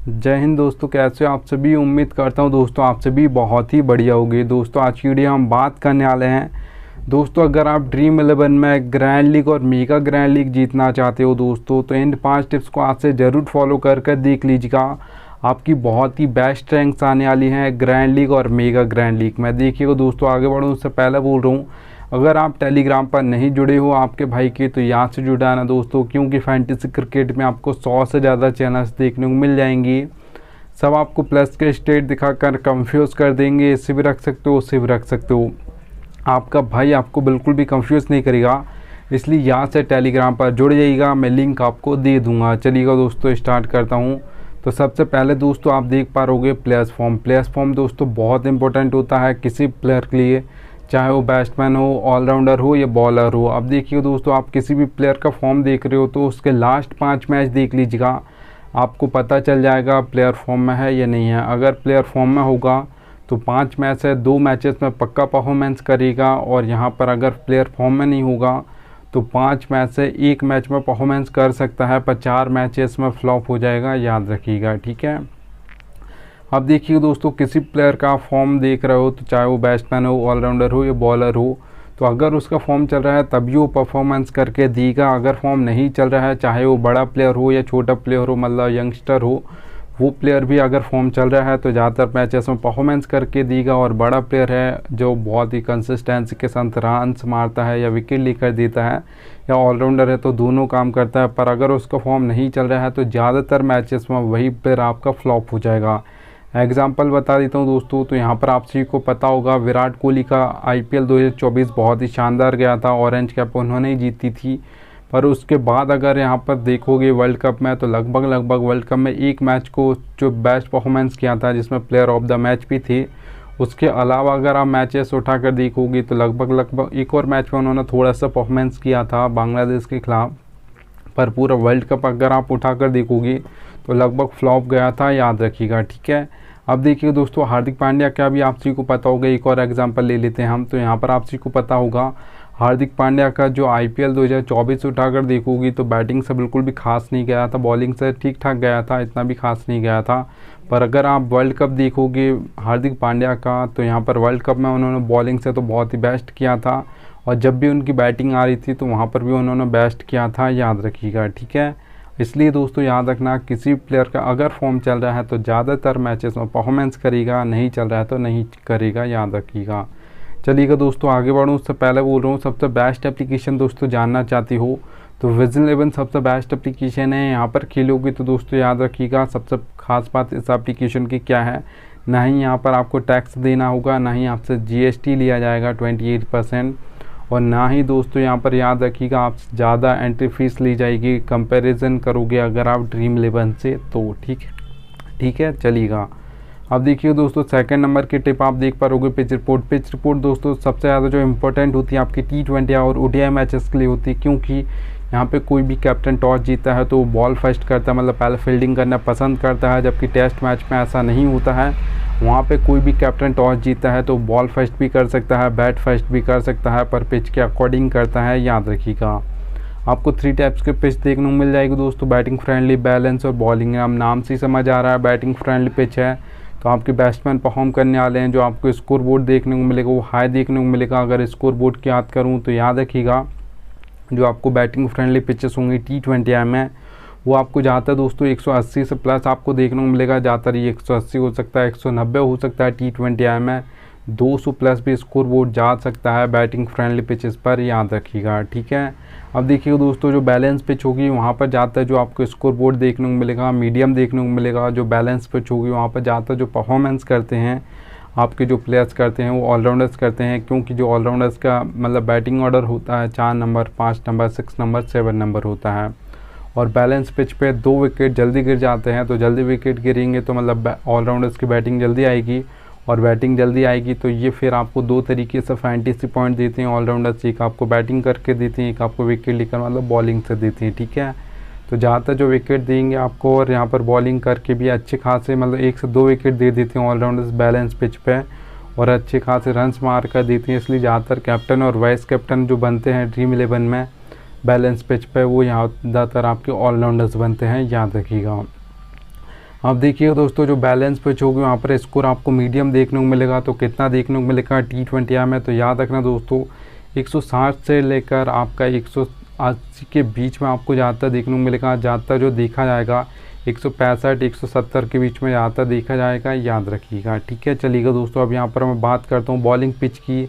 जय हिंद दोस्तों, कैसे हो आप सभी। उम्मीद करता हूँ दोस्तों आप सभी बहुत ही बढ़िया होगी। दोस्तों आज की वीडियो हम बात करने वाले हैं दोस्तों, अगर आप ड्रीम 11 में ग्रैंड लीग और मेगा ग्रैंड लीग जीतना चाहते हो दोस्तों, तो इन 5 टिप्स को आज से ज़रूर फॉलो कर देख लीजिएगा। आपकी बहुत ही बेस्ट रैंक्स आने वाली हैं ग्रैंड लीग और मेगा ग्रैंड लीग में। देखिएगा दोस्तों, आगे बढ़ूँ उससे पहले बोल रहा हूँ, अगर आप टेलीग्राम पर नहीं जुड़े हो आपके भाई के, तो यहाँ से जुड़ाना दोस्तों, क्योंकि फैंटेसी क्रिकेट में आपको 100 से ज़्यादा चैनल्स देखने को मिल जाएंगी। सब आपको प्लस के स्टेट दिखाकर कंफ्यूज कर देंगे, इससे भी रख सकते हो उससे भी रख सकते हो। आपका भाई आपको बिल्कुल भी कंफ्यूज नहीं करेगा, इसलिए यहाँ से टेलीग्राम पर जुड़ जाइएगा, मैं लिंक आपको दे दूंगा। चलिएगा दोस्तों स्टार्ट करता हूँ। तो सबसे पहले दोस्तों आप देख पा रहोगे प्लेयर्स फॉर्म। प्लेयर्स फॉर्म दोस्तों बहुत इंपॉर्टेंट होता है किसी प्लेयर के लिए, चाहे वो बैट्समैन हो, ऑलराउंडर हो या बॉलर हो। अब देखिए दोस्तों, आप किसी भी प्लेयर का फॉर्म देख रहे हो तो उसके लास्ट 5 मैच देख लीजिएगा, आपको पता चल जाएगा प्लेयर फॉर्म में है या नहीं है। अगर प्लेयर फॉर्म में होगा तो 5 मैच है 2 मैचेस में पक्का परफॉर्मेंस करेगा, और यहाँ पर अगर प्लेयर फॉर्म में नहीं होगा तो 5 मैच से 1 मैच में परफॉर्मेंस कर सकता है, पर 4 मैचेस में फ्लॉप हो जाएगा, याद रखिएगा, ठीक है। अब देखिए दोस्तों, किसी प्लेयर का फॉर्म देख रहे हो तो चाहे वो बैट्समैन हो, ऑलराउंडर हो या बॉलर हो, तो अगर उसका फॉर्म चल रहा है तभी वो परफॉर्मेंस करके देगा। अगर फॉर्म नहीं चल रहा है, चाहे वो बड़ा प्लेयर हो या छोटा प्लेयर हो, मतलब यंगस्टर हो, वो प्लेयर भी अगर फॉर्म चल रहा है तो ज़्यादातर मैचेस में परफॉर्मेंस करके देगा। और बड़ा प्लेयर है जो बहुत ही कंसिस्टेंसी के साथ रन्स मारता है या विकेट लेकर देता है, या ऑलराउंडर है तो दोनों काम करता है, पर अगर उसका फॉर्म नहीं चल रहा है तो ज़्यादातर मैचेस में वही प्लेयर आपका फ्लॉप हो जाएगा। एग्जाम्पल बता देता हूँ दोस्तों, तो यहाँ पर आप सभी को पता होगा विराट कोहली का IPL 2024 बहुत ही शानदार गया था, ऑरेंज कैप उन्होंने ही जीती थी। पर उसके बाद अगर यहाँ पर देखोगे वर्ल्ड कप में, तो लगभग वर्ल्ड कप में एक मैच को जो बेस्ट परफॉर्मेंस किया था, जिसमें प्लेयर ऑफ द मैच भी थे। उसके अलावा अगर आप मैचेस उठाकर देखोगे तो लगभग एक और मैच में उन्होंने थोड़ा सा परफॉर्मेंस किया था बांग्लादेश के खिलाफ, पर पूरा वर्ल्ड कप अगर आप उठाकर देखोगे तो लगभग फ्लॉप गया था, याद रखिएगा, ठीक है। अब देखिए दोस्तों, हार्दिक पांड्या का भी आप सभी को पता होगा, एक और एग्जांपल ले लेते हैं हम। तो यहाँ पर आप सभी को पता होगा हार्दिक पांड्या का जो IPL 2024 उठाकर देखोगी तो बैटिंग से बिल्कुल भी खास नहीं गया था, बॉलिंग से ठीक ठाक गया था, इतना भी खास नहीं गया था। पर अगर आप वर्ल्ड कप देखोगे हार्दिक पांड्या का, तो यहाँ पर वर्ल्ड कप में उन्होंने बॉलिंग से तो बहुत ही बेस्ट किया था, और जब भी उनकी बैटिंग आ रही थी तो वहाँ पर भी उन्होंने बेस्ट किया था, याद रखिएगा, ठीक है। इसलिए दोस्तों याद रखना, किसी प्लेयर का अगर फॉर्म चल रहा है तो ज़्यादातर मैचेस में परफॉर्मेंस करेगा, नहीं चल रहा है तो नहीं करेगा, याद रखिएगा। चलिएगा दोस्तों आगे बढ़ूँ उससे पहले बोल रहा हूँ, सबसे बेस्ट एप्लीकेशन दोस्तों जानना चाहती हो तो विजन 11 सबसे बेस्ट एप्लीकेशन है। यहाँ पर खेलोगे तो दोस्तों याद रखिएगा, सबसे खास बात इस एप्लीकेशन की क्या है, ना ही यहाँ पर आपको टैक्स देना होगा, ना ही आपसे GST लिया जाएगा 28%, और ना ही दोस्तों यहाँ पर याद रखिएगा आप ज़्यादा एंट्री फीस ली जाएगी कंपैरिजन करोगे अगर आप ड्रीम 11 से, तो ठीक है। चलिएगा अब देखिए दोस्तों, सेकंड नंबर की टिप आप देख पा रहोगे पिच रिपोर्ट। पिच रिपोर्ट दोस्तों सबसे ज़्यादा जो इम्पोर्टेंट होती है आपकी T20 और ODI मैचेस के लिए होती है, क्योंकि यहाँ पे कोई भी कैप्टन टॉस जीता है तो वो बॉल फर्स्ट करता है, मतलब पहले फील्डिंग करना पसंद करता है, जबकि टेस्ट मैच में ऐसा नहीं होता है। वहाँ पे कोई भी कैप्टन टॉस जीता है तो बॉल फर्स्ट भी कर सकता है, बैट फर्स्ट भी कर सकता है, पर पिच के अकॉर्डिंग करता है, याद रखिएगा। आपको 3 टाइप्स के पिच देखने को मिल जाएगी दोस्तों, बैटिंग फ्रेंडली, बैलेंस और बॉलिंग। हम नाम से ही समझ आ रहा है बैटिंग फ्रेंडली पिच है, तो आपके बैट्समैन परफॉर्म करने वाले हैं, जो आपको स्कोर बोर्ड देखने को मिलेगा वो हाई देखने को मिलेगा। अगर स्कोर बोर्ड की याद करूँ तो याद रखिएगा, जो आपको बैटिंग फ्रेंडली पिचेस होंगी T20 में, वो आपको ज़्यादातर दोस्तों 180 से प्लस आपको देखने को मिलेगा। ज़्यादातर ये 180 हो सकता है, 190 हो सकता है T20 में, 200 प्लस भी स्कोर बोर्ड जा सकता है बैटिंग फ्रेंडली पिचेस पर, याद रखिएगा, ठीक है। अब देखिए दोस्तों, जो बैलेंस पिच होगी वहाँ पर ज़्यादातर जो आपको स्कोर बोर्ड देखने को मिलेगा मीडियम देखने को मिलेगा। जो बैलेंस पिच होगी वहाँ पर ज़्यादातर जो परफॉर्मेंस करते हैं आपके जो प्लेयर्स करते हैं वो ऑलराउंडर्स करते हैं, क्योंकि जो ऑलराउंडर्स का मतलब बैटिंग ऑर्डर होता है 4 नंबर, 5 नंबर, 6 नंबर, 7 नंबर होता है। और बैलेंस पिच पे 2 विकेट जल्दी गिर जाते हैं, तो जल्दी विकेट गिरेंगे तो मतलब ऑलराउंडर्स की बैटिंग जल्दी आएगी, और बैटिंग जल्दी आएगी तो ये फिर आपको 2 तरीके से फैंटेसी पॉइंट देते हैं ऑलराउंडर्स, एक आपको बैटिंग करके देते हैं, एक आपको विकेट लेकर मतलब बॉलिंग से देते हैं, ठीक है। तो ज़्यादातर जो विकेट देंगे आपको, और यहाँ पर बॉलिंग करके भी अच्छे खासे मतलब 1 से 2 विकेट दे देते हैं ऑलराउंडर्स बैलेंस पिच पे, और अच्छे खासे रन्स मार कर देते हैं। इसलिए ज़्यादातर कैप्टन और वाइस कैप्टन जो बनते हैं ड्रीम 11 में बैलेंस पिच पे, वो यहाँ ज़्यादातर आपके ऑलराउंडर्स बनते हैं, याद रखिएगा। अब देखिए दोस्तों, जो बैलेंस पिच होगी वहाँ पर स्कोर आपको मीडियम देखने को मिलेगा। तो कितना देखने को मिलेगा T20I में, तो याद रखना दोस्तों 160 से लेकर आपका 180 के बीच में आपको ज़्यादातर देखने को मिलेगा। ज़्यादातर जो देखा जाएगा 165 170 के बीच में ज़्यादातर देखा जाएगा, याद रखिएगा। ठीक है, चलिएगा दोस्तों, अब यहाँ पर मैं बात करता हूँ बॉलिंग पिच की।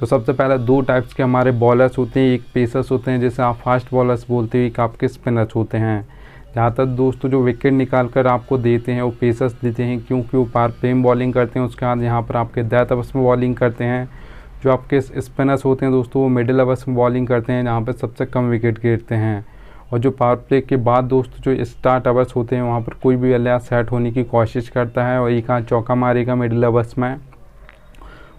तो सबसे पहले दो टाइप्स के हमारे बॉलर्स होते हैं, एक पेसर्स होते हैं जैसे आप फास्ट बॉलर्स बोलते हो, एक आपके स्पिनर्स होते हैं। ज़्यादातर दोस्तों जो विकेट निकाल कर आपको देते हैं वो पेसर्स देते हैं, क्योंकि वो पावर प्ले में बॉलिंग करते हैं। उसके बाद यहाँ पर आपके डेथ ओवर्स में बॉलिंग करते हैं। जो आपके स्पिनर्स होते हैं दोस्तों वो मिडिल ओवर्स में बॉलिंग करते हैं, जहाँ पर सबसे कम विकेट गिरते हैं। और जो पावर प्ले के बाद दोस्तों जो स्टार्ट ओवर्स होते हैं वहाँ पर कोई भी बल्लेबाज सेट होने की कोशिश करता है और एक आध चौका मारेगा मिडिल ओवर्स में।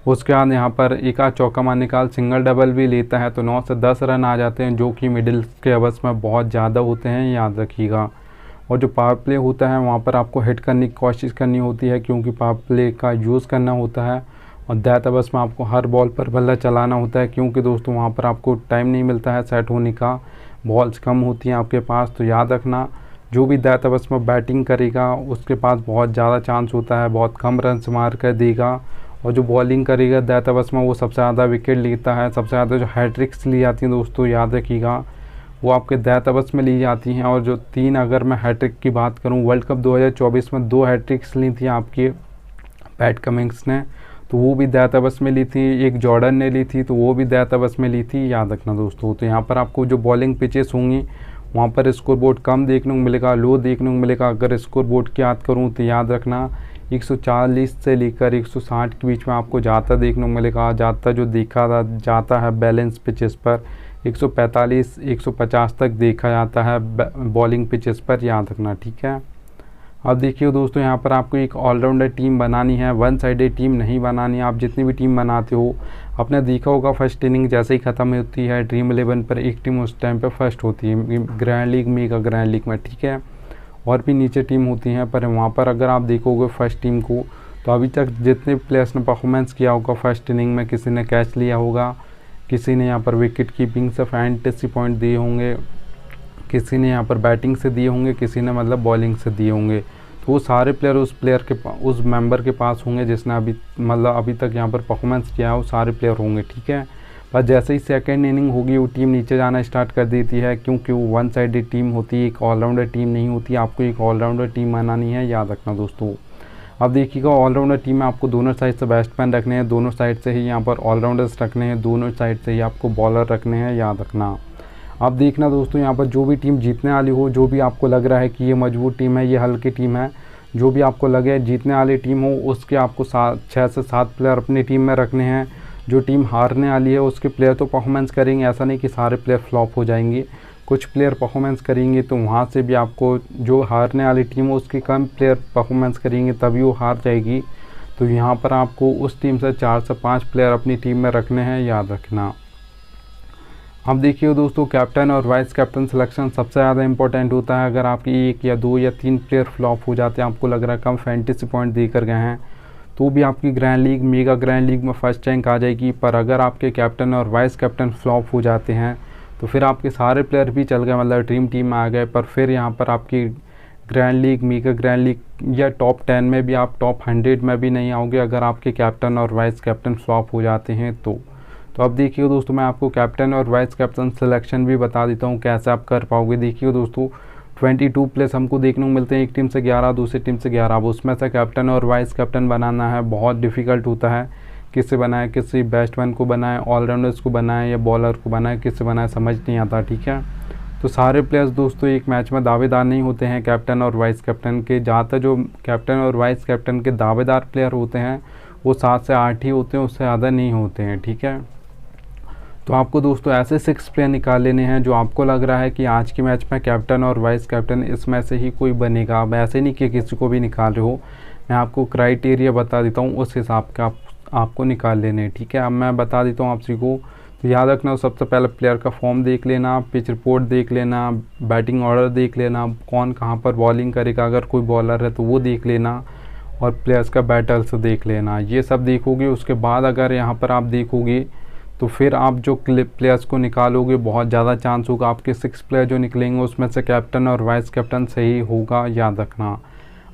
उसके बाद यहाँ पर एक आध चौका मारने का सिंगल डबल भी लेता है, तो 9 से 10 रन आ जाते हैं, जो कि मिडिल के ओवर्स में बहुत ज़्यादा होते हैं, याद रखिएगा। और जो पावर प्ले होता है वहाँ पर आपको हिट करने की कोशिश करनी होती है, क्योंकि पावर प्ले का यूज़ करना होता है। और डेथ ओवर्स में आपको हर बॉल पर बल्ला चलाना होता है, क्योंकि दोस्तों वहाँ पर आपको टाइम नहीं मिलता है सेट होने का, बॉल्स कम होती हैं आपके पास। तो याद रखना जो भी डेथ ओवर्स में बैटिंग करेगा उसके पास बहुत ज़्यादा चांस होता है, बहुत कम रन मार कर देगा। और जो बॉलिंग करेगा डेथ ओवर्स में वो सबसे ज़्यादा विकेट लेता है। सबसे ज़्यादा जो हैट्रिक्स ली जाती हैं दोस्तों, याद रखिएगा, वो आपके डेथ ओवर्स में ली जाती हैं। और जो 3, अगर मैं हैट्रिक की बात करूं, वर्ल्ड कप 2024 में 2 हैट्रिक्स ली थी आपकी पैट कमिंग्स ने, तो वो भी डेथ ओवर्स में ली थी। एक जॉर्डन ने ली थी, तो वो भी डेथ ओवर्स में ली थी, याद रखना दोस्तों। तो यहाँ पर आपको जो बॉलिंग पिचेस होंगी वहाँ पर स्कोर बोर्ड कम देखने को मिलेगा, लो देखने को मिलेगा। अगर स्कोर बोर्ड की बात करूँ तो याद रखना 140 से लेकर 160 के बीच में आपको ज़्यादा देखने को मिलेगा। ज़्यादा जो देखा जाता है बैलेंस पिचेस पर 145 150 तक देखा जाता है बॉलिंग पिचेस पर, याद रखना। ठीक है, अब देखिए दोस्तों, यहाँ पर आपको एक ऑलराउंडर टीम बनानी है, वन साइडेड टीम नहीं बनानी है। आप जितनी भी टीम बनाते हो, आपने देखा होगा फर्स्ट इनिंग जैसे ही ख़त्म होती है ड्रीम 11 पर एक टीम उस टाइम पर फर्स्ट होती है, grand league mega grand league में। ठीक है, और भी नीचे टीम होती हैं, पर वहाँ पर अगर आप देखोगे फर्स्ट टीम को, तो अभी तक जितने प्लेयर्स ने परफॉर्मेंस किया होगा फर्स्ट इनिंग में, किसी ने कैच लिया होगा, किसी ने यहाँ पर विकेट कीपिंग से फैंटेसी पॉइंट दिए होंगे, किसी ने यहाँ पर बैटिंग से दिए होंगे, किसी ने मतलब बॉलिंग से दिए होंगे। तो वो सारे प्लेयर उस मेंबर के पास होंगे जिसने अभी तक यहाँ पर परफॉर्मेंस किया है, वो सारे प्लेयर होंगे। ठीक है, पर जैसे ही सेकंड इनिंग होगी वो टीम नीचे जाना स्टार्ट कर देती है, क्योंकि वो वन साइडेड टीम होती है, एक ऑलराउंडर टीम नहीं होती। आपको एक ऑलराउंडर टीम बनानी है, याद रखना दोस्तों। अब देखिएगा, ऑलराउंडर टीम में आपको दोनों साइड से बैट्समैन रखने हैं, दोनों साइड से ही यहाँ पर ऑलराउंडर्स रखने हैं, दोनों साइड से ही आपको बॉलर रखने हैं, याद रखना। अब देखना दोस्तों, यहाँ पर जो भी टीम जीतने वाली हो, जो भी आपको लग रहा है कि ये मजबूत टीम है, ये हल्की टीम है, जो भी आपको लगे जीतने वाली टीम हो, उसके आपको 6 से 7 प्लेयर अपनी टीम में रखने हैं। जो टीम हारने वाली है उसके प्लेयर तो परफॉर्मेंस करेंगे, ऐसा नहीं कि सारे प्लेयर फ्लॉप हो जाएंगे, कुछ प्लेयर परफॉर्मेंस करेंगे। तो वहाँ से भी आपको जो हारने वाली टीम हो उसके कम प्लेयर परफॉर्मेंस करेंगे, तभी वो हार जाएगी। तो यहाँ पर आपको उस टीम से 4 से 5 प्लेयर अपनी टीम में रखने हैं, याद रखना। अब देखिए दोस्तों, कैप्टन और वाइस कैप्टन सिलेक्शन सबसे ज़्यादा इंपॉर्टेंट होता है। अगर आपकी 1 या 2 या 3 प्लेयर फ्लॉप हो जाते हैं, आपको लग रहा है कम फैंटेसी पॉइंट देकर गए हैं, तो भी आपकी grand league mega grand league में फर्स्ट रैंक आ जाएगी। पर अगर आपके कैप्टन और वाइस कैप्टन फ्लॉप हो जाते हैं तो फिर आपके सारे प्लेयर भी चल गए, मतलब ड्रीम टीम में आ गए, पर फिर यहाँ पर आपकी grand league mega grand league या टॉप 10 में भी, आप टॉप 100 में भी नहीं आओगे अगर आपके कैप्टन और वाइस कैप्टन फ्लॉप हो जाते हैं। तो अब देखिए दोस्तों, मैं आपको कैप्टन और वाइस कैप्टन सिलेक्शन भी बता देता हूँ कैसे आप कर पाओगे। देखिए दोस्तों, 22 प्लेस हमको देखने को मिलते हैं, एक टीम से 11, दूसरी टीम से 11। अब उसमें से कैप्टन और वाइस कैप्टन बनाना है, बहुत डिफ़िकल्ट होता है। किससे बनाए, किसी बैट्समैन को बनाए, ऑलराउंडर्स को बनाए या बॉलर को बनाए, किससे बनाए समझ नहीं आता। ठीक है, तो सारे प्लेयर्स दोस्तों एक मैच में दावेदार नहीं होते हैं कैप्टन और वाइस कैप्टन के। ज़्यादातर जो कैप्टन और वाइस कैप्टन के दावेदार प्लेयर होते हैं वो 7 से 8 ही होते हैं, उससे ज़्यादा नहीं होते हैं। ठीक है, तो आपको दोस्तों ऐसे 6 प्लेयर निकाल लेने हैं जो आपको लग रहा है कि आज के मैच में कैप्टन और वाइस कैप्टन इसमें से ही कोई बनेगा। अब ऐसे नहीं कि किसी को भी निकाल रहे हो, मैं आपको क्राइटेरिया बता देता हूँ, उस हिसाब का आपको निकाल लेने। ठीक है, अब मैं बता देता हूँ आप सभी को। तो याद रखना, सबसे पहले प्लेयर का फॉर्म देख लेना, पिच रिपोर्ट देख लेना, बैटिंग ऑर्डर देख लेना, कौन कहाँ पर बॉलिंग करेगा, अगर कोई बॉलर है तो वो देख लेना, और प्लेयर्स का बैटल्स देख लेना। ये सब देखोगे, उसके बाद अगर यहाँ पर आप देखोगे तो फिर आप जो प्लेयर्स को निकालोगे बहुत ज़्यादा चांस होगा आपके 6 प्लेयर जो निकलेंगे उसमें से कैप्टन और वाइस कैप्टन सही होगा, याद रखना।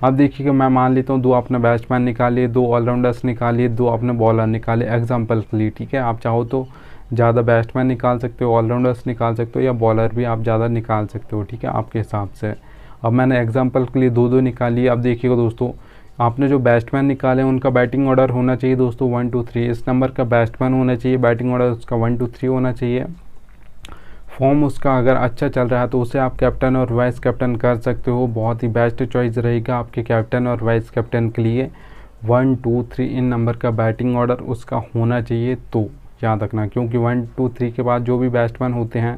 अब देखिएगा मैं मान लेता हूँ 2 आपने बैट्समैन निकालिए, 2 ऑलराउंडर्स निकालिए, 2 आपने बॉलर निकाले एग्जाम्पल के लिए, ठीक है। आप चाहो तो ज़्यादा बैट्समैन निकाल सकते हो, ऑलराउंडर्स निकाल सकते हो, या बॉलर भी आप ज़्यादा निकाल सकते हो, ठीक है, आपके हिसाब से। अब मैंने एग्जाम्पल के लिए 2-2 निकाली। अब देखिएगा दोस्तों, आपने जो बैट्समैन निकाले उनका बैटिंग ऑर्डर होना चाहिए दोस्तों 1 2 3। इस नंबर का बैट्समैन होना चाहिए, बैटिंग ऑर्डर उसका 1 2 3 होना चाहिए। फॉर्म उसका अगर अच्छा चल रहा है तो उसे आप कैप्टन और वाइस कैप्टन कर सकते हो, बहुत ही बेस्ट चॉइस रहेगा आपके कैप्टन और वाइस कैप्टन के लिए। 1 2 3 इन नंबर का बैटिंग ऑर्डर उसका होना चाहिए, तो याद रखना, क्योंकि 1 2 3 के बाद जो भी बैट्समैन होते हैं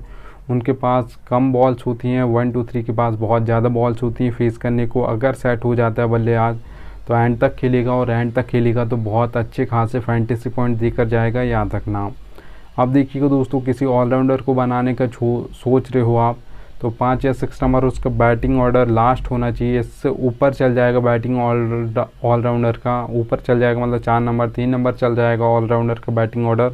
उनके पास कम बॉल्स होती हैं, 1 2 3 के पास बहुत ज़्यादा बॉल्स होती हैं फेस करने को। अगर सेट हो जाता है बल्लेबाज तो एंड तक खेलेगा, और एंड तक खेलेगा तो बहुत अच्छे खासे फैंटेसी पॉइंट देकर जाएगा, याद रखना। अब देखिएगा दोस्तों, किसी ऑलराउंडर को बनाने का सोच रहे हो आप, तो 5 या 6 नंबर उसका बैटिंग ऑर्डर लास्ट होना चाहिए। इससे ऊपर चल जाएगा बैटिंग ऑलराउंडर का, ऊपर चल जाएगा मतलब 4 नंबर 3 नंबर चल जाएगा ऑलराउंडर का बैटिंग ऑर्डर,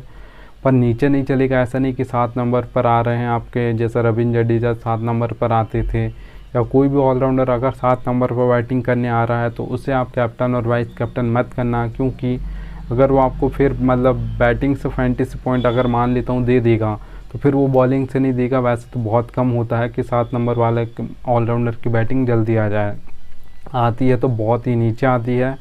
पर नीचे नहीं चलेगा। ऐसा नहीं कि 7 नंबर पर आ रहे हैं आपके, जैसा रविंद्र जडेजा 7 नंबर पर आते थे, या कोई भी ऑलराउंडर अगर 7 नंबर पर बैटिंग करने आ रहा है तो उसे आप कैप्टन और वाइस कैप्टन मत करना, क्योंकि अगर वो आपको फिर मतलब बैटिंग से फैंटेसी पॉइंट अगर मान लेता हूँ दे देगा, तो फिर वो बॉलिंग से नहीं देगा। वैसे तो बहुत कम होता है कि 7 नंबर वाले ऑलराउंडर की बैटिंग जल्दी आ जाए, आती है तो बहुत ही नीचे आती है,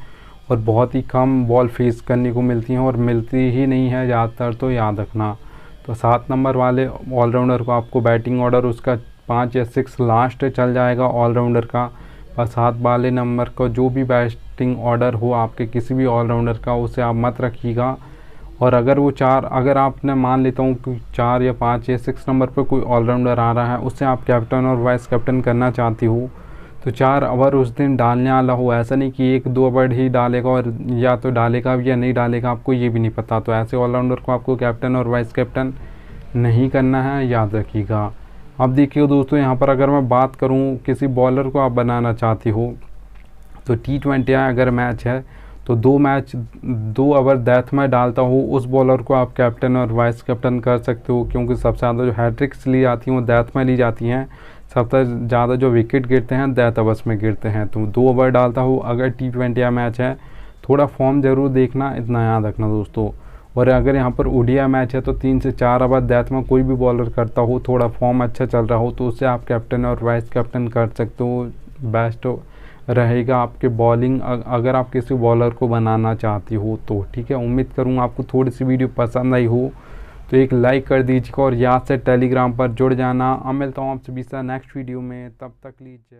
और बहुत ही कम बॉल फेस करने को मिलती हैं, और मिलती ही नहीं है ज़्यादातर, तो याद रखना। तो 7 नंबर वाले ऑलराउंडर को आपको बैटिंग ऑर्डर उसका 5 या 6 लास्ट चल जाएगा ऑलराउंडर का, और 7 वाले नंबर का जो भी बैटिंग ऑर्डर हो आपके किसी भी ऑलराउंडर का उसे आप मत रखिएगा। और अगर वो 4, अगर आपने मान लेता हूँ कि 4 या 5 या 6 नंबर पर कोई ऑलराउंडर आ रहा है, उससे आप कैप्टन और वाइस कैप्टन करना चाहती हो, तो 4 ओवर उस दिन डालने वाला हो। ऐसा नहीं कि 1-2 ओवर ही डालेगा, और या तो डालेगा या नहीं डालेगा आपको ये भी नहीं पता, तो ऐसे ऑलराउंडर को आपको कैप्टन और वाइस कैप्टन नहीं करना है, याद रखिएगा। अब देखिए दोस्तों, यहाँ पर अगर मैं बात करूँ किसी बॉलर को आप बनाना चाहती हो, तो T20 अगर मैच है तो 2 ओवर डेथ में डालता हूँ, उस बॉलर को आप कैप्टन और वाइस कैप्टन कर सकते हो, क्योंकि सबसे ज़्यादा जो हैट्रिक्स ली जाती हैं वो डेथ में ली जाती हैं, सबसे ज़्यादा जो विकेट गिरते हैं डेथ ओवर्स में गिरते हैं। तो 2 ओवर डालता हूँ अगर T20 मैच है। थोड़ा फॉर्म ज़रूर देखना, इतना याद रखना दोस्तों। और अगर यहाँ पर ओडीआई मैच है तो 3 से 4 ओवर डेथ में कोई भी बॉलर करता हो, थोड़ा फॉर्म अच्छा चल रहा हो, तो उससे आप कैप्टन और वाइस कैप्टन कर सकते हो, बेस्ट रहेगा आपके बॉलिंग अगर आप किसी बॉलर को बनाना चाहती हो तो, ठीक है। उम्मीद करूँगा आपको थोड़ी सी वीडियो पसंद आई हो, तो एक लाइक कर दीजिएगा, और याद से टेलीग्राम पर जुड़ जाना। अब मिलता हूँ आपसे नेक्स्ट वीडियो में, तब तक लीजिए।